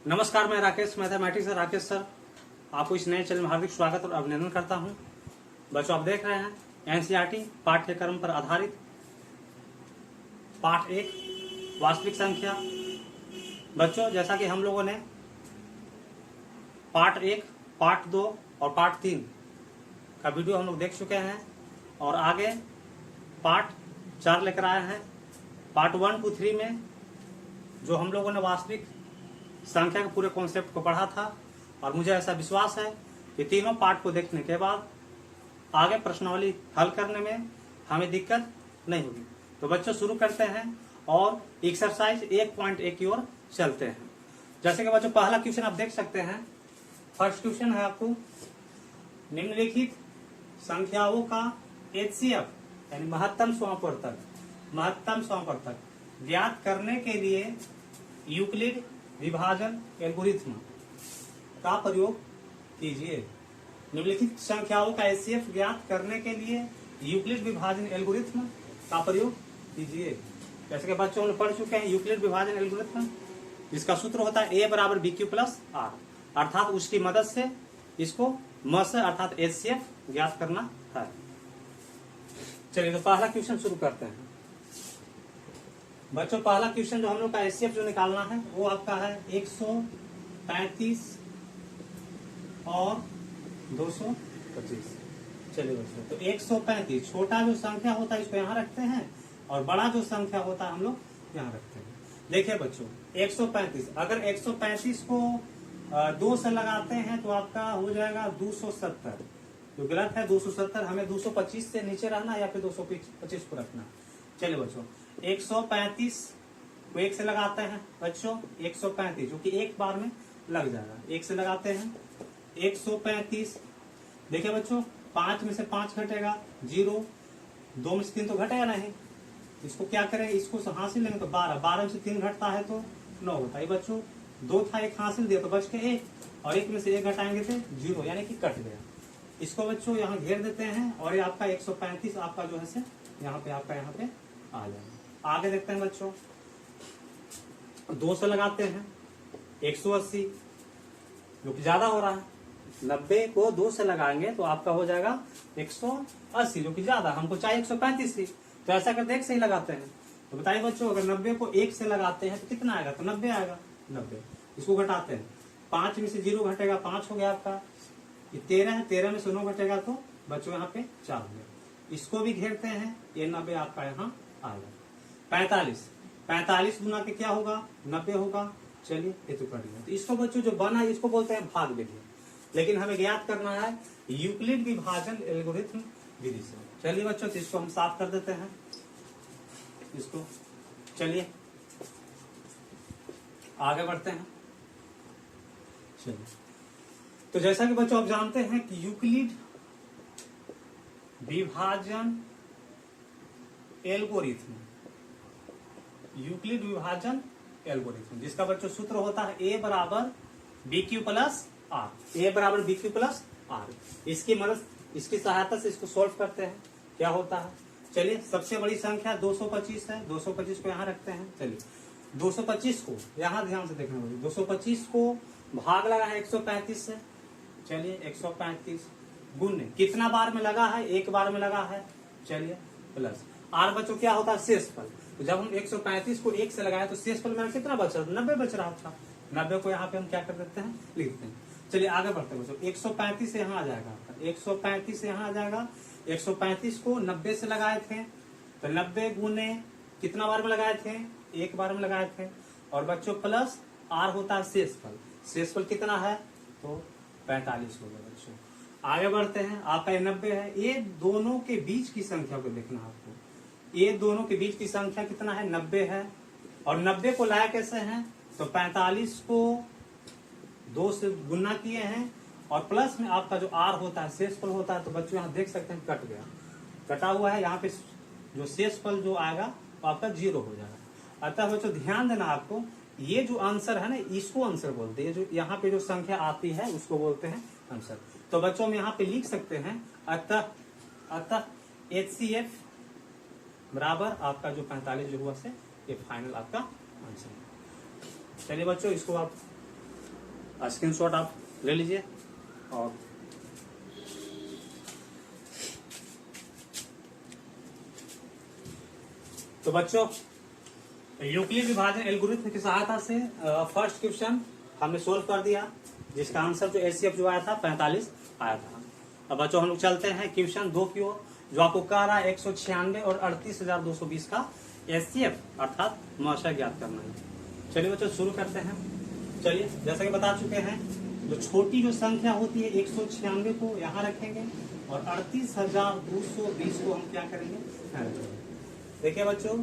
नमस्कार, मैं राकेश मैथमेटिक्स से राकेश सर आपको इस नए चैनल में हार्दिक स्वागत और अभिनंदन करता हूं। बच्चों, आप देख रहे हैं एनसीईआरटी पाठ्यक्रम पर आधारित पाठ 1 वास्तविक संख्या। बच्चों, जैसा कि हम लोगों ने पाठ 1, पाठ 2 और पाठ 3 का वीडियो हम लोग देख चुके हैं और आगे पाठ 4 लेकर आए हैं। पार्ट 1 to 3 में जो हम लोगों ने वास्तविक संख्या के पूरे कॉन्सेप्ट को पढ़ा था और मुझे ऐसा विश्वास है कि तीनों पार्ट को देखने के बाद आगे प्रश्नावली हल करने में हमें दिक्कत नहीं होगी। तो बच्चों, शुरू करते हैं और एक्सरसाइज 1.1 की ओर चलते हैं। जैसे कि बच्चों, पहला क्वेश्चन आप देख सकते हैं। फर्स्ट क्वेश्चन है आपको, निम्नलिखित संख्याओं का एचसीएफ यानी महत्तम समापवर्तक ज्ञात करने के लिए यूक्लिड विभाजन एल्गोरिथ्म का प्रयोग कीजिए। निम्नलिखित संख्याओं का एचसीएफ ज्ञात करने के लिए यूक्लिड विभाजन एल्गोरिथ्म का प्रयोग कीजिए। जैसे कि बच्चों ने पढ़ चुके हैं यूक्लिड विभाजन एल्गोरिथ्म, इसका सूत्र होता है a बराबर BQ प्लस R, अर्थात उसकी मदद से इसको मस अर्थात एचसीएफ ज्ञात करना है। चलिए, तो पहला क्वेश्चन शुरू करते हैं। बच्चों, पहला क्वेश्चन जो हम लोग का एचसीएफ जो निकालना है वो आपका है 135 और 225। चलिए बच्चों, तो 135 छोटा जो संख्या होता है इसको यहाँ रखते हैं और बड़ा जो संख्या होता है हम लोग यहाँ रखते हैं। देखिए बच्चों, 135 अगर 135 को 2 से लगाते हैं तो आपका हो जाएगा 270, जो गलत है 270। हमें 225 से नीचे रहना या फिर 225 को रखना। चलिए बच्चों, 135 को 1 से लगाते हैं बच्चों, 135 जो कि एक बार में लग जाएगा। 1 से लगाते हैं 135। देखिए बच्चों, 5 में से 5 घटेगा 0, 2 में से 3 तो घटेगा नहीं। इसको क्या करें, इसको हासिल लेंगे तो 12 में से 3 घटता है तो 9 होता है। बच्चों 2 था, 1 हासिल दिया तो बच के 1, और 1 में से 1 घटाएंगे तो 0 यानी कि कट गया। इसको बच्चों यहाँ घेर देते हैं और ये आपका 135 आपका जो है यहाँ पे आपका यहाँ पे आ जाएगा। आगे देखते हैं बच्चों, 2 से लगाते हैं 180, जो कि ज्यादा हो रहा है। 90 को 2 से लगाएंगे तो आपका हो जाएगा 180, जो कि ज्यादा, हमको चाहिए 135 ही। तो ऐसा करते 1 से ही लगाते हैं। तो बताइए बच्चों, अगर 90 को 1 से लगाते हैं तो कितना आएगा, तो 90 आएगा। 90 इसको घटाते हैं, 5 में से 0 घटेगा 5 हो गया आपका। ये 13 है, 13 में से 9 घटेगा तो बच्चों यहाँ पे 4 हो गया। इसको भी घेरते हैं, ये 90 आपका यहाँ आएगा। 45 गुना के क्या होगा, 90 होगा। चलिए, ये तो कट गया। तो इसको बच्चों जो बना है इसको बोलते हैं भाग विधि, लेकिन हमें ज्ञात करना है यूक्लिड विभाजन एल्गोरिथ्म विधि से। चलिए बच्चों, तो इसको हम साफ कर देते हैं इसको। चलिए आगे बढ़ते हैं। चलिए, तो जैसा कि बच्चों आप जानते हैं कि यूक्लिड विभाजन एल्गोरिथ्म, जिसका बच्चों सूत्र होता है a बराबर BQ प्लस R। इसकी मदद, इसकी सहायता से इसको सॉल्व करते हैं। क्या होता है, चलिए, सबसे बड़ी संख्या 225 है, 225 को यहाँ रखते हैं। चलिए, 225 को यहाँ ध्यान से देखना होगा, 225 को भाग लगा है 135 से। चलिए, 135 गुण कितना बार में लगा है, एक बार में लगा है। चलिए, प्लस R बच्चों क्या होता है, शेषफल। तो जब हम 135 को 1 से लगाए तो शेषफल मेरा कितना बच रहा था, 90 बच रहा था। 90 को यहाँ पे हम क्या कर देते हैं, लिख देते हैं। चलिए आगे बढ़ते हैं बच्चों, 135 से यहाँ आ जाएगा आपका, 135 से यहाँ आ जाएगा। 135 को 90 से लगाए थे तो 90 गुने कितना बार में लगाए थे, एक बार में लगाए थे। और बच्चों प्लस R होता है शेषफल। शेषफल कितना है, तो 45 हो गया बच्चों। आगे बढ़ते हैं, आपका 90 है। ये दोनों के बीच की संख्या को देखना है आपको। ये दोनों के बीच की संख्या कितना है, 90 है। और 90 को लाया कैसे हैं, तो 45 को 2 से गुना किए हैं और प्लस में आपका जो R होता है शेषफल होता है। तो बच्चों यहाँ देख सकते हैं कट गया, कटा हुआ है। यहाँ पे जो शेषफल जो आएगा वो आपका 0 हो जाएगा। अतः बच्चों ध्यान देना आपको, ये जो आंसर है ना, इसको आंसर बोलते हैं। जो यहाँ पे जो संख्या आती है उसको बोलते हैं आंसर। तो बच्चों हम यहाँ पे लिख सकते हैं, अतः HCF बराबर आपका जो 45 जो हुआ से ये फाइनल आपका आंसर है। चलिए बच्चों, इसको आप स्क्रीनशॉट आप ले लीजिए। और तो बच्चों यूक्लिड विभाजन एल्गोरिथम की सहायता से फर्स्ट क्वेश्चन हमने सोल्व कर दिया, जिसका आंसर जो एचसीएफ जो आया था 45 आया था। अब बच्चों हम लोग चलते हैं क्वेश्चन 2 की ओर, जो आपको कह रहा है 196 और 38,220 का एचसीएफ अर्थात मशा ज्ञात करना है। चलिए बच्चों शुरू करते हैं। चलिए जैसा कि बता चुके हैं, जो छोटी जो संख्या होती है 196 को यहाँ रखेंगे और 38,220 को हम क्या करेंगे। देखिए बच्चों,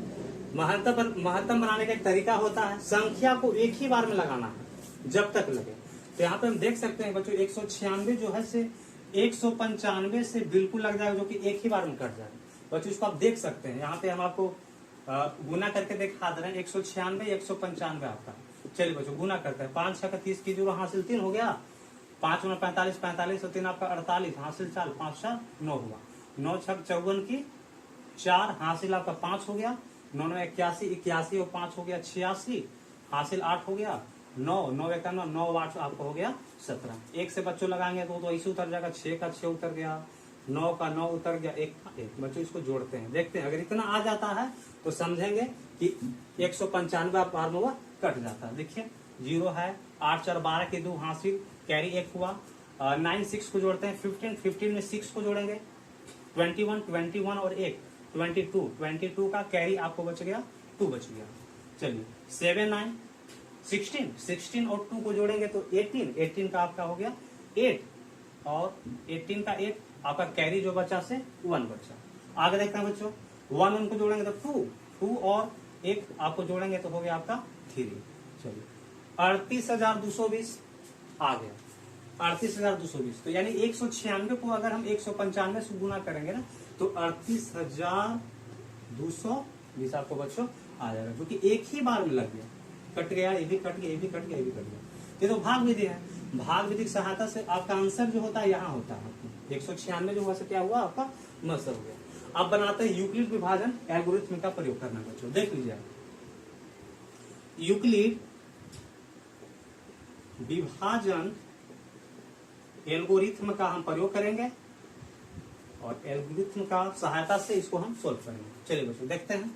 महत्तम बनाने का एक तरीका होता है, संख्या को एक ही बार में लगाना है जब तक लगे। तो यहाँ पे हम देख सकते हैं बच्चों 196 जो है से 195 से बिल्कुल लग जाएगा, जो कि एक ही बार में कट जाएगा। बच्चों इसको आप देख सकते हैं, यहाँ पे हम आपको गुना करके दिखा दे रहे हैं 196 195 आपका। चलिए बच्चों गुना करते हैं, 5 6 30 की 0 हासिल 3 हो गया, 5 9 45 45 और 3 आपका 48 हासिल 4, 5 4 9 हुआ, 9 6 54 की 4 हासिल आपका 5 हो गया, 9 9 81 81 और 5 हो गया 86 हासिल 8 हो गया, 9 9 91 9 8 आपका हो गया 17। एक से बच्चों लगाएंगे तो ऐसे उतर जाएगा, 6 का 6 उतर गया, 9 का 9 उतर गया, 1 का 1। बच्चों इसको जोड़ते हैं, देखते हैं अगर इतना आ जाता है तो समझेंगे कि 195 बार में वह कट जाता है। देखिए 0 है, 8 4 12 के 2 हासिल, कैरी 1 हुआ, 9 6 को जोड़ते हैं, 15 15 में 6 को जोड़ेंगे, 21 21 और 1 22 22 का कैरी आपको बच गया 2 बच गया। चलिए 7 9 16 16 और 2 को जोड़ेंगे तो 18 18 का आपका हो गया 8 और 18 का 8 आपका कैरी जो बचा से 1 बचा। आगे देखते हैं बच्चों, 1 1 को जोड़ेंगे तो 2 2 और 1 आपको जोड़ेंगे तो हो गया आपका 3। चलिए 38,220 आ गया, 38,220। तो यानी 196 को अगर हम 195 से गुना करेंगे ना तो 38,220 आपको बच्चों आ जाएगा, जो कि एक ही बार में लग गया, कट गया, ये भी कट गया, ये भी कट गया, ये भी कट गया। ये तो भाग विधि है, भाग विधि की सहायता से आपका आंसर जो होता है यहाँ होता है। 196 जो हुआ से क्या हुआ आपका मसर हो गया। अब बनाते हैं यूक्लिड विभाजन एल्गोरिथम का प्रयोग करना बच्चों, देख लीजिए यूक्लिड विभाजन एल्गोरिथम का हम प्रयोग करेंगे और एल्गोरिथम का सहायता से इसको हम सोल्व करेंगे। चलिए बच्चों देखते हैं,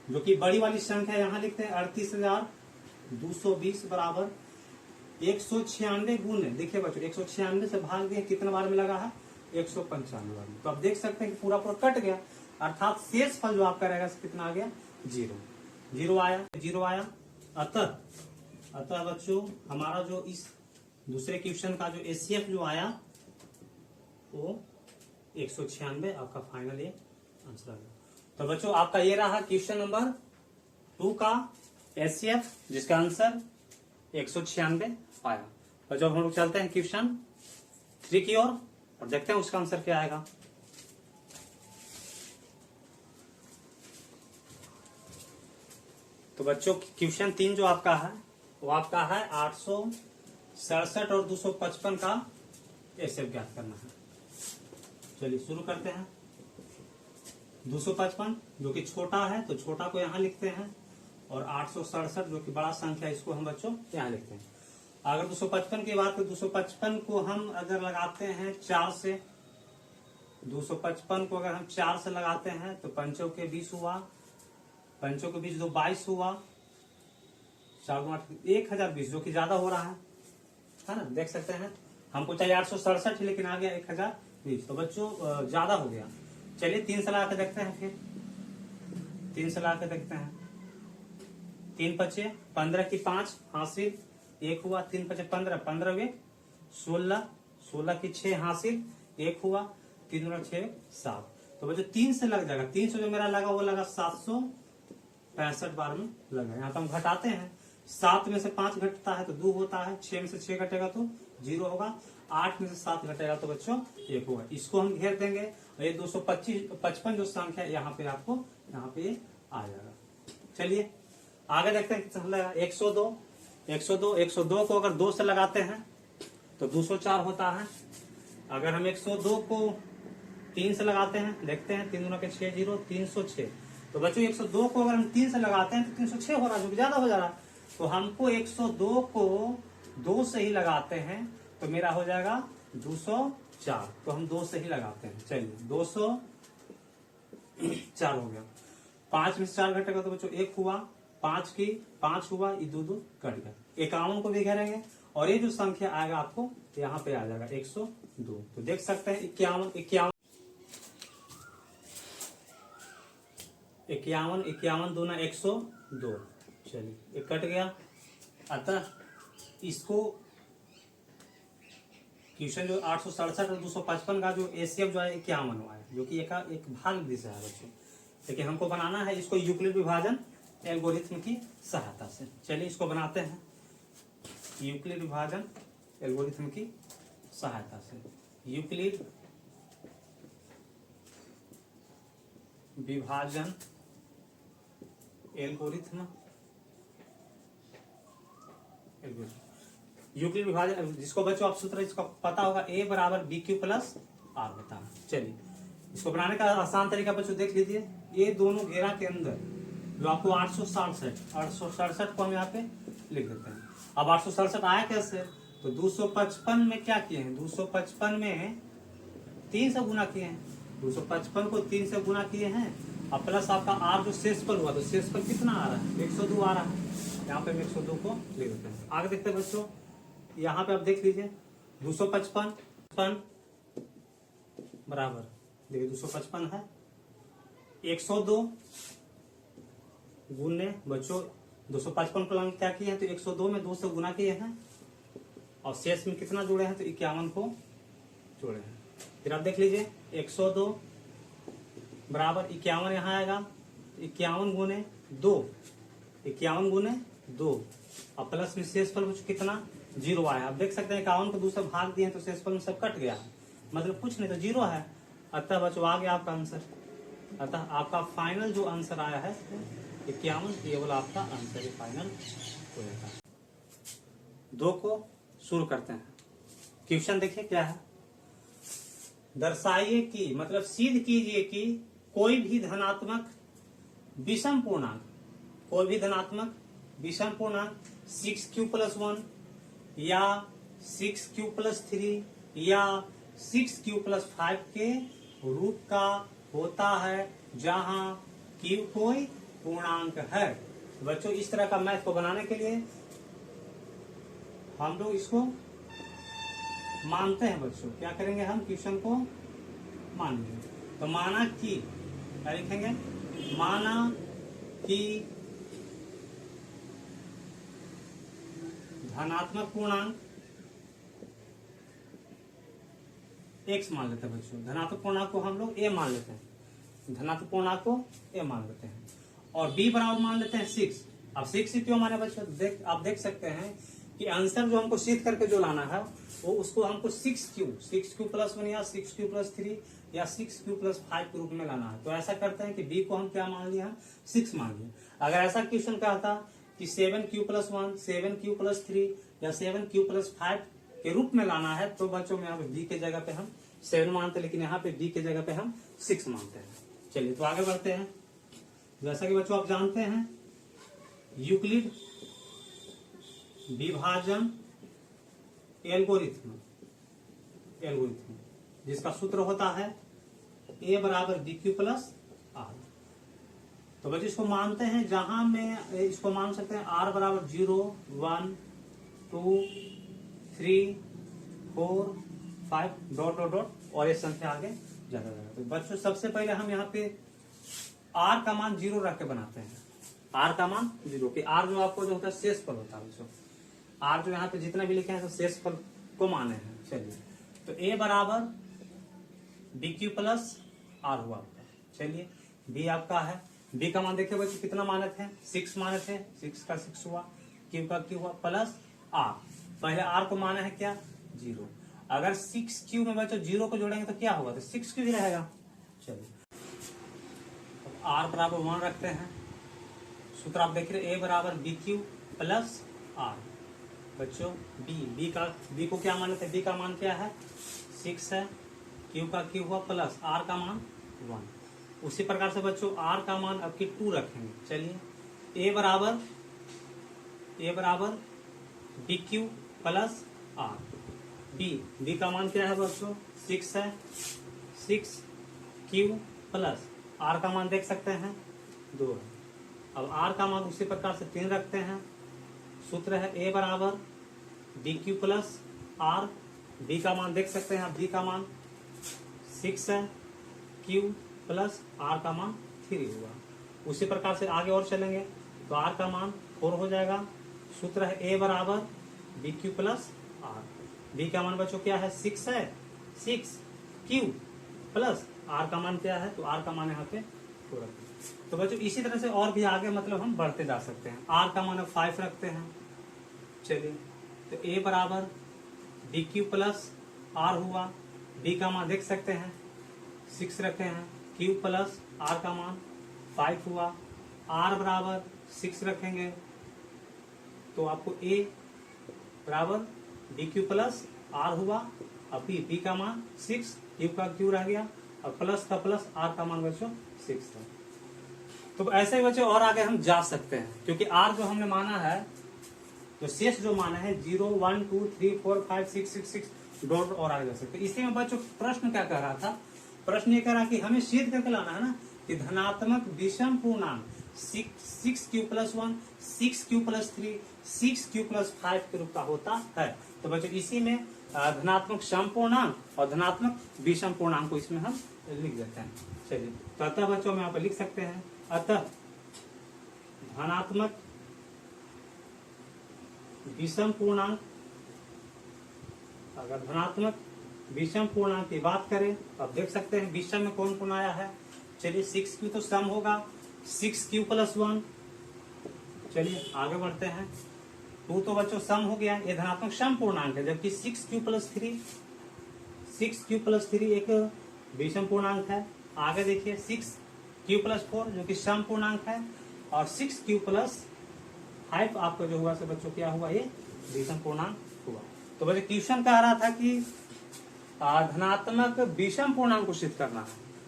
जो कि बड़ी वाली संख्या यहाँ लिखते हैं 38,220 बराबर 196 गुने, देखिए बच्चों 196 से भाग दिए, कितने बार में लगा है 195 बार में। तो आप देख सकते हैं कि पूरा पूरा कट गया, अर्थात शेष फल जो आपका रहेगा कितना आ गया 0 0 आया 0 आया। अतः बच्चों हमारा जो इस दूसरे क्वेश्चन का जो एचसीएफ जो आया वो 196 आपका फाइनल ये आंसर आ गया। तो बच्चों आपका ये रहा क्वेश्चन नंबर 2 का एचसीएफ, जिसका आंसर 196 आया। और जब हम लोग चलते हैं क्वेश्चन 3 की ओर और देखते हैं उसका आंसर क्या आएगा। तो बच्चों क्वेश्चन 3 जो आपका है वो आपका है 867 और 255 का एचसीएफ ज्ञात करना है। चलिए शुरू करते हैं। 255 जो कि छोटा है तो छोटा को यहाँ लिखते हैं, और 867 जो कि बड़ा संख्या इसको हम बच्चों यहाँ लिखते हैं। अगर 255 की बात करें, 255 को हम अगर लगाते हैं 4 से, 255 को अगर हम 4 से लगाते हैं तो 5 के 20 हुआ, 5 के 20 दो 22 हुआ, 4 8 1020 जो कि ज्यादा हो रहा है ना, देख सकते हैं। हमको चाहिए 867 लेकिन आ गया 1020, तो बच्चों ज्यादा हो गया। चलिए 3 से लगा के देखते हैं, फिर 3 से लगा के देखते हैं। 3 5 15 की 5 हासिल 1 हुआ, 3 5 15 15 हुए 16 16 की 6 हासिल 1 हुआ, 3 6 7। तो बच्चों 3 से लग जाएगा, 300 जो मेरा लगा वो लगा 765 बार में लगा। यहाँ पे हम घटाते हैं, 7 में से 5 घटता है तो 2 होता है, 6 में से 6 घटेगा तो 0 होगा, 8 में से 7 घटेगा तो बच्चों 1 होगा। इसको हम घेर देंगे और ये 255 जो संख्या यहाँ पे आपको यहाँ पे आ जाएगा। चलिए आगे देखते हैं कितना लगेगा। 102 को अगर 2 से लगाते हैं तो 204 होता है। अगर हम 102 को 3 से लगाते हैं, देखते हैं 3 दूना के 6 0 306। तो बच्चों 102 को अगर हम 3 से लगाते हैं तो 306 हो रहा है, जो कि ज्यादा हो जा रहा है। तो हमको 102 को 2 से ही लगाते हैं तो मेरा हो जाएगा 204। तो हम 2 से ही लगाते हैं। चलिए 204 हो गया। 5 में से 4 घटेगा तो बच्चों 1 हुआ, 5 हुआ, ये 2 कट गया। 51 को भी घेरेंगे और ये जो संख्या आएगा आपको यहाँ पे आ जाएगा 102। तो देख सकते हैं 51 दूना 102। चलिए ये कट गया। अतः इसको क्वेश्चन जो 867 और 255 का जो एसीएफ जो है 51 हुआ है, जो कि एक भाग दिशा है बच्चों। लेकिन हमको बनाना है इसको यूक्लिड विभाजन एल्गोरिथम की सहायता से। चलिए इसको बनाते हैं यूक्लिड विभाजन एल्गोरिथम की सहायता से। यूक्लिड विभाजन एल्गोरिथम, यूक्लिड विभाजन जिसको बच्चों आप सूत्र इसका पता होगा, a बराबर बी क्यू प्लस आर होता है। चलिए इसको बनाने का आसान तरीका बच्चों देख लीजिए। ये दोनों घेरा के अंदर जो आपको 867 को हम यहाँ पे लिख देते हैं। अब 867 आया कैसे? तो 255 में क्या किए हैं? 255 में 3 से गुना किए हैं। 255 को 3 से गुना किए हैं और प्लस आपका आर जो शेषफल हुआ, तो शेषफल कितना आ रहा है? 102 आ रहा है। यहाँ पे 102 को लिख देते हैं। आगे देखते हैं बच्चों, यहाँ पे आप देख लीजिए 255 बराबर, देखिए 255 है 102 गुने बच्चों 255 को हम क्या किए हैं? तो 102 में 2 से गुना किए हैं और शेष में कितना जोड़े हैं? तो 51 को जोड़े हैं। फिर आप देख लीजिए 102 बराबर 51 यहाँ आएगा, 51 गुने 2, 51 गुने 2 और प्लस में शेषफल कितना? 0 आया। आप देख सकते हैं 51 को 2 से भाग दिए तो शेषफल में सब कट गया है, मतलब कुछ नहीं, तो 0 है। अतः बच्चों आ गया आपका आंसर। अतः आपका फाइनल जो आंसर आया है 51 केवल आपका आंसर ही फाइनल हो जाता है। 2 को शुरू करते हैं। क्वेश्चन देखिए क्या है। दर्शाइए कि, मतलब सिद्ध कीजिए कि कोई भी धनात्मक विषम पूर्णांक, 6q+1 या 6q+3 या 6q+5 के रूप का होता है जहां q कोई पूर्णांक है। बच्चों इस तरह का मैथ को बनाने के लिए हम लोग इसको मानते हैं। बच्चों क्या करेंगे? हम क्वेश्चन को मानेंगे। तो माना कि, क्या लिखेंगे? माना कि धनात्मक पूर्णांक x मान लेते हैं बच्चों। धनात्मक पूर्णांक को हम लोग a मान लेते हैं, धनात्मक पूर्णांक को a मान लेते हैं और b बराबर मान लेते हैं 6। अब 6 क्यों माने बच्चों? आप देख सकते हैं कि आंसर जो हमको सिद्ध करके जो लाना है वो उसको हमको 6q+1 या 6q+3 या 6q+5 के रूप में लाना है। तो ऐसा करते हैं कि b को हम क्या मान लिया? 6 मान लिया। अगर ऐसा क्वेश्चन कहता कि 7q+1, 7q+3 या 7q+5 के रूप में लाना है तो बच्चों में यहाँ पे b के जगह पे हम 7 मानते हैं, लेकिन यहाँ पे b के जगह पे हम 6 मानते हैं। चलिए तो आगे बढ़ते हैं। जैसा कि बच्चों आप जानते हैं यूक्लिड विभाजन एल्गोरिथम जिसका सूत्र होता है a बराबर bq+r। तो बच्चों इसको मानते हैं, जहां में इसको मान सकते हैं r बराबर 0, 1, 2, 3, 4, 5 डॉट डॉट डॉट और ये संख्या आगे जाता जाएगा। तो बच्चों सबसे पहले हम यहाँ पे r का मान 0 रख के बनाते हैं। r का मान 0 कि r जो आपको जो होता है शेषफल होता है बच्चों। r जो यहाँ पे जितना भी लिखे हैं तो शेषफल को माने हैं। चलिए तो a बराबर bq+r हुआ आपका। चलिए b आपका है, b का मान देखिए बच्चों कितना माने थे? 6 माने थे, 6 का 6 हुआ, q का q हुआ प्लस r। पहले r को माना है क्या? 0। अगर 6q में बच्चों 0 को जोड़ेंगे तो क्या होगा? तो 6q ही रहेगा। चलिए r बराबर 1 रखते हैं। सूत्र आप देख रहे a बराबर bq+r। बच्चों b को क्या माने थे? b का मान क्या है? 6 है, q का q हुआ प्लस r का मान 1। उसी प्रकार से बच्चों r का मान अब की 2 रखेंगे। चलिए a बराबर bq प्लस आर। बी का मान क्या है बच्चों 6 है, 6 क्यू प्लस आर का मान देख सकते हैं 2 है। अब आर का मान उसी प्रकार से 3 रखते हैं। सूत्र है ए बराबर D Q plus R. B का मान देख सकते हैं आप, बी का मान 6 है, क्यू प्लस आर का मान 3 हुआ। उसी प्रकार से आगे और चलेंगे तो आर का मान 4 हो जाएगा। सूत्र है ए बराबर B Q plus R. B का मान बच्चों क्या है 6 है, 6 क्यू प्लस आर का मान क्या है, तो आर का मान यहाँ पे 4 रखते हैं। तो बच्चों इसी तरह से और भी आगे मतलब हम बढ़ते जा सकते हैं। आर का मान 5 रखते हैं। चलिए तो ए बराबर डी क्यू प्लस आर हुआ। डी का मान देख सकते हैं 6 रखे हैं, क्यू प्लस आर का मान 5 हुआ। आर बराबर 6 रखेंगे तो आपको ए बराबर डी क्यू प्लस आर हुआ। अब बी का मान 6, क्यू का क्यू रह गया, और प्लस का प्लस आर का मान बच्चों 6 था। तो ऐसे ही बच्चों और आगे हम जा सकते हैं, क्योंकि आर जो हमने माना है, जो शेष जो माना है 0 1 2 3 4 5 6 6 6 डॉट और आगे जा सकते हैं। इसी में बच्चों प्रश्न क्या कह रहा था, प्रश्न ये कह रहा कि हमें सिद्ध करके लाना है ना कि धनात्मक विषम पूर्णांक 6 Q plus 1 6 Q plus 3 6 Q plus 5 के रूप का होता है। तो बच्चों इसी में धनात्मक सम पूर्णांक और धनात्मक विषम पूर्णांक को इसमें हम लिख देते हैं। चलिए तो अतः बच्चों में यहाँ पर लिख सकते हैं, अतः धनात्मक विषम पूर्णांक, अगर धनात्मक विषम पूर्णांक की बात करें तो आप देख सकते हैं विषम में कौन कौन आया है। चलिए 6 क्यू तो सम होगा, 6 क्यू प्लस 1। चलिए आगे बढ़ते हैं। 2 तो बच्चों सम हो गया, ये धनात्मक सम पूर्णांक है, जबकि 6 क्यू प्लस 3 एक विषम पूर्णांक है। आगे देखिए 6 क्यू प्लस 4 जो कि सम पूर्णांक है, और 6 क्यू प्लस 5 आपका जो हुआ सब बच्चों क्या हुआ, ये विषम पूर्णांक हुआ। तो बच्चों क्वेश्चन कह रहा था कि धनात्मक विषम पूर्णांक को सिद्ध करना है,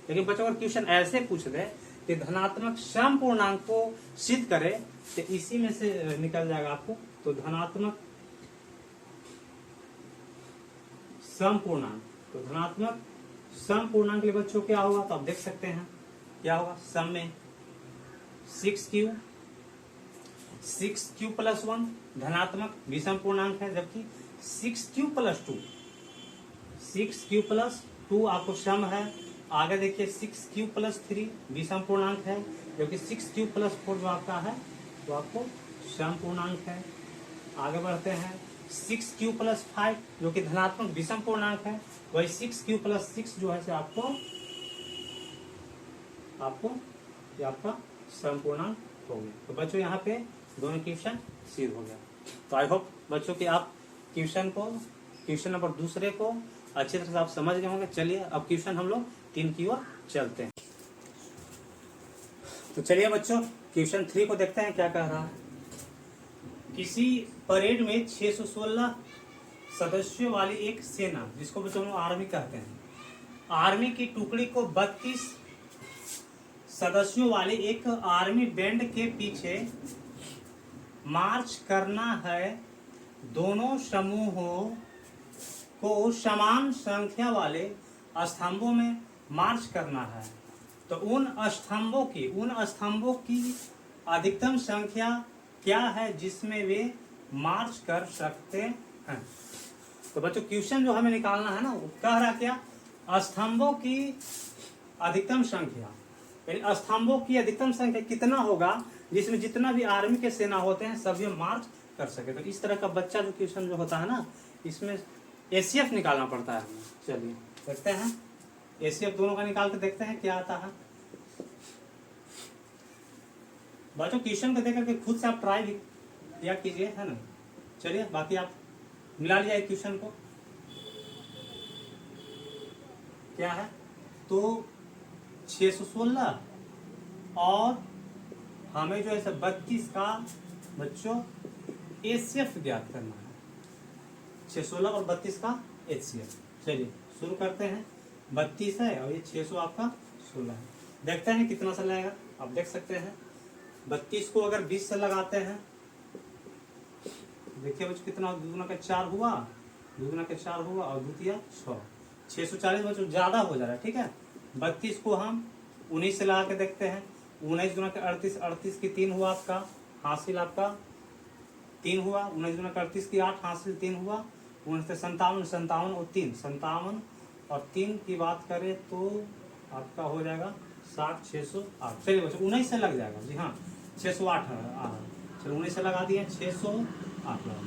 लेकिन बच्चों अगर क्वेश्चन ऐसे पूछ दे कि धनात्मक सम पूर्णांक को सिद्ध करे तो इसी में से निकल जाएगा आपको। तो धनात्मक सम पूर्णांक, तो धनात्मक सम पूर्णांक के लिए बच्चों क्या होगा, तो आप देख सकते हैं क्या होगा। सम में 6 क्यू प्लस 1 धनात्मक विषम पूर्णांक है, जबकि 6 क्यू प्लस 2 आपको सम है। आगे देखिए 6 क्यू प्लस 3 विषम पूर्णांक है, जबकि 6 क्यू प्लस 4 जो आपका है तो आपको सम पूर्णांक है। आगे बढ़ते हैं 6 क्यू प्लस 5 जो कि धनात्मक विषम पूर्णांक है, वही 6 क्यू प्लस 6 जो है से आपको ये आपका सम पूर्णांक हो गया। तो बच्चों यहाँ पे दोनों क्वेश्चन सिद्ध हो गया। तो आई होप बच्चों कि आप क्वेश्चन नंबर दूसरे को अच्छी तरह से आप समझ गए होंगे। चलिए अब क्वेश्चन हम लोग 3 की ओर चलते हैं। तो चलिए बच्चों क्वेश्चन 3 को देखते हैं क्या कह रहा है। किसी परेड में 616 सदस्यों वाली एक सेना, जिसको बच्चों हम आर्मी कहते हैं, आर्मी की टुकड़ी को 32 सदस्यों वाले एक आर्मी बैंड के पीछे मार्च करना है। दोनों समूहों को समान संख्या वाले स्तंभों में मार्च करना है। तो उन स्तंभों की अधिकतम संख्या क्या है जिसमें वे मार्च कर सकते हैं। तो बच्चों क्वेश्चन जो हमें निकालना है ना, वो कह रहा क्या, स्तंभों की अधिकतम संख्या, यानी स्तंभों की अधिकतम संख्या कितना होगा जिसमें जितना भी आर्मी के सेना होते हैं सभी मार्च कर सके। तो इस तरह का बच्चा जो क्वेश्चन जो होता है ना, इसमें एसीएफ निकालना पड़ता है हमें। चलिए देखते हैं एसीएफ दोनों का निकाल के देखते हैं क्या आता है। बच्चों क्वेश्चन को देख के खुद से आप ट्राई भी किया कीजिए, है ना। चलिए बाकी आप मिला लिया क्वेश्चन को, क्या है तो 616 और हमें जो है 32 का बच्चों एसीएफ ज्ञात करना है। 616 और 32 का एचसीएफ। चलिए शुरू करते हैं। 32 है और ये 600 आपका 16 है। देखते हैं कितना सा लगेगा। आप देख सकते हैं 32 को अगर 20 से लगाते हैं, देखिए बच्चों कितना, 2 दूना का 4 हुआ, 2 दूना का 4 हुआ और द्वितीय 6, 640 बच्चों ज्यादा हो जा रहा है। ठीक है, 32 को हम 19 से लगा के देखते हैं। 19 दूना का 38, 38 की 3 हुआ आपका, हासिल आपका 3 हुआ। 19 दूना का 38 की 8, हासिल 3 हुआ। 19 57, 57 और 3, 57 और 3 की बात करें तो आपका हो जाएगा 60, 608। चलिए बच्चों 19 से लग जाएगा। जी हाँ, 608 चलो 19 से लगा दिए, 608 लगा।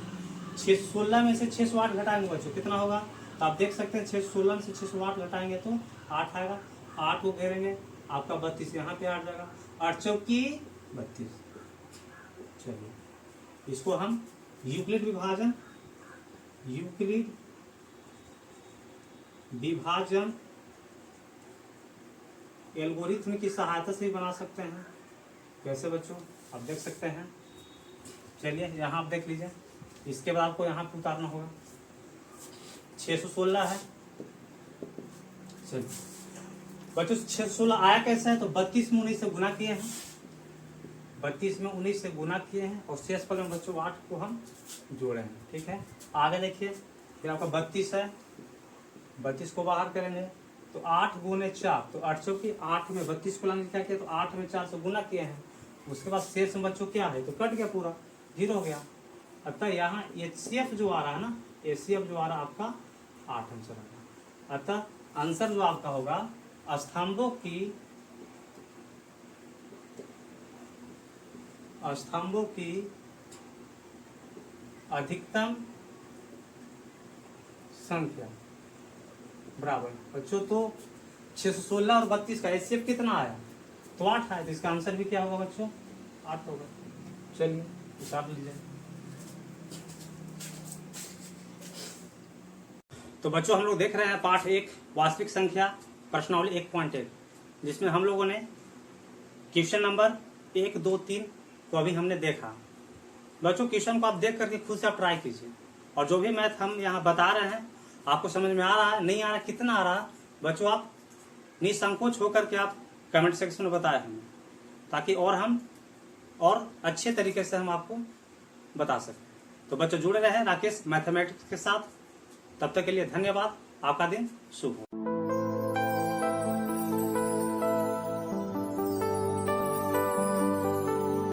616 में से 608 घटाएंगे बच्चों कितना होगा, तो आप देख सकते हैं 616 में से 608 घटाएंगे तो 8 आएगा। 8 को घेरेंगे आपका 32 यहाँ पे 8 जाएगा, 8 चौकी 32। चलिए इसको हम यूक्लिड विभाजन एल्गोरिथ्म की सहायता से भी बना सकते हैं। कैसे बच्चों, आप देख सकते हैं। चलिए यहाँ आप देख लीजिए, इसके बाद आपको यहाँ पे उतारना होगा। 616 है। चलिए बच्चों 616 आया कैसे है, तो 32 में 19 से गुना किए हैं, 32 में 19 से गुना किए हैं और शेष पर बच्चों 8 को हम जोड़े हैं। ठीक है, आगे देखिए, फिर आपका 32 है, 32 को बाहर करेंगे तो 8 गुने 4, तो 8 चौकी 8 में 32 को लाने क्या किया, तो 8 में 4 से गुना किए हैं। उसके बाद शेष में बच्चों क्या है, तो कट गया, पूरा 0 हो गया। अतः यहाँ HCF जो आ रहा है ना, HCF जो आ रहा है आपका 8 आंसर आ रहा है। अतः आंसर जो आपका होगा स्तंभों की अधिकतम संख्या बराबर बच्चों, तो 616 और 32 का HCF कितना आया, तो 8 आया, तो इसका आंसर भी क्या होगा बच्चों, 8 होगा। चलिए हिसाब लीजिए। तो बच्चों हम लोग देख रहे हैं पाठ 1 वास्तविक संख्या प्रश्नावली 1.1, जिसमें हम लोगों ने क्वेश्चन नंबर 1, 2, 3 को अभी हमने देखा। बच्चों क्वेश्चन को आप देख करके खुद से आप ट्राई कीजिए, और जो भी मैथ हम यहाँ बता रहे हैं आपको समझ में आ रहा है, नहीं आ रहा, कितना आ रहा बच्चों, आप निसंकोच होकर के आप कमेंट सेक्शन में बताएं हमें, ताकि हम और अच्छे तरीके से हम आपको बता सकें। तो बच्चों जुड़े रहे राकेश मैथमेटिक्स के साथ। तब तक के लिए धन्यवाद। आपका दिन शुभ हो।